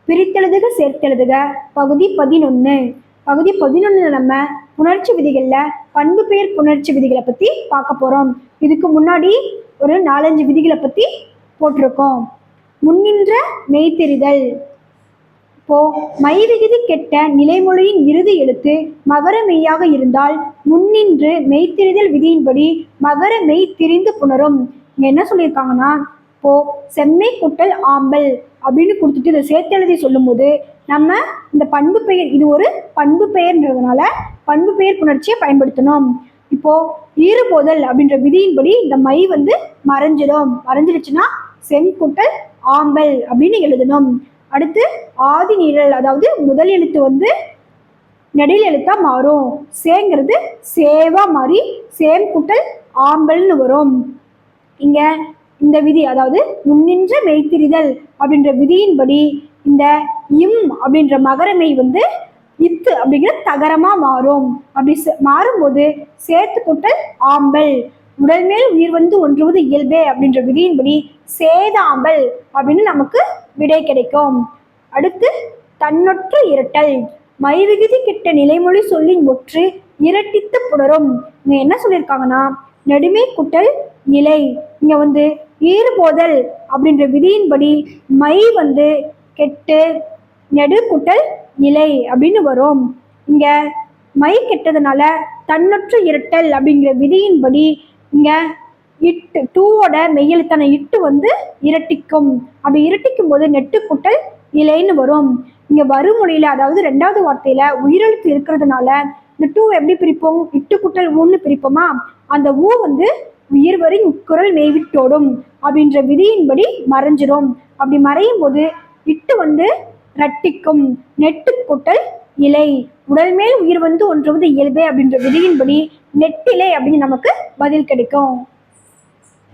பிரித்தெழுதுக சேர்த்தெழுதுக பகுதி 11. பகுதி 11 நம்ம புணர்ச்சி விதிகளில் பண்பு பெயர் புணர்ச்சி விதிகளை பற்றி பார்க்க போகிறோம். இதுக்கு முன்னாடி ஒரு 4-5 விதிகளை பற்றி போட்டிருக்கோம். முன்னின்ற மெய்த்தெரிதல். இப்போ மை விகுதி கெட்ட நிலைமொழியின் இறுதி எழுத்து மகர மெய்யாக இருந்தால் முன்னின்று மெய்த்தெரிதல் விதியின்படி மகர மெய் திரிந்து புணரும். இங்க என்ன சொல்லியிருக்காங்கன்னா, இப்போ செம்மை கூட்டல் ஆம்பல் அப்படின்னு கொடுத்துட்டு இதை சேர்த்தெழுதி சொல்லும் போது நம்ம இந்த பண்பு பெயர், இது ஒரு பண்பு பெயர்ன்றதுனால பண்பு பெயர் புணர்ச்சியை பயன்படுத்தணும். இப்போ ஈறுபோதல் அப்படின்ற விதியின்படி இந்த மை மறைஞ்சிடுச்சுன்னா செங்கூட்டல் ஆம்பல் அப்படின்னு எழுதணும். அடுத்து ஆதி நிழல், அதாவது முதல் எழுத்து நெடில் எழுத்தா மாறும். சேங்கிறது சேவா மாறி சேம் கூட்டல் ஆம்பல்னு வரும். இங்க இந்த விதி, அதாவது முன்னின்ற மெய்த்திரிதல் அப்படின்ற விதியின்படி இந்த இம் அப்படின்ற மகரமை இத்து அப்படிங்கிற தகரமா மாறும். அப்படி மாறும்போது சேர்த்து கூட்டல் ஆம்பல். உடல் மேல் உயிர் ஒன்றுவது இயல்பே அப்படின்ற விதியின்படி சேதாம்பல் அப்படின்னு நமக்கு விடை கிடைக்கும். அடுத்து தன்னொற்று இரட்டல். மை விகுதி கெட்ட நிலைமொழி சொல்லின் ஒற்று இரட்டித்து புணரும். இங்க என்ன சொல்லியிருக்காங்கன்னா, நெடுமை கூட்டல் இலை. இங்க ஈறுபோதல் அப்படின்ற விதியின்படி மை கெட்டு நெடு கூட்டல் இலை அப்படின்னு வரும். இங்க மை கெட்டதுனால தன்னொற்று இரட்டல் அப்படிங்கிற விதியின்படி இங்க இட்டு டூவோட மெய்யெழுத்தான இட்டு இரட்டிக்கும். அப்படி இரட்டிக்கும் போது நெட்டு கூட்டல் இலைன்னு வரும். இங்க வருமொழியில, அதாவது 2வது வார்த்தையில உயிரெழுத்து இருக்கிறதுனால இந்த டூ எப்படி பிரிப்போம்? இட்டு கூட்டல் ஊன்னு பிரிப்போமா? அந்த ஊ உயிர்வரின் உட்குரல் மெய்விட்டோடும் அப்படின்ற விதியின்படி மறைஞ்சிரும். அப்படி மறையும் போது இட்டு ரட்டிக்கும். நெட்டு கூட்டல் இலை. உடல் மேல் உயிர் ஒன்றுவது இயல்பே அப்படின்ற விதியின்படி நெட்டிலை அப்படின்னு நமக்கு பதில் கிடைக்கும்.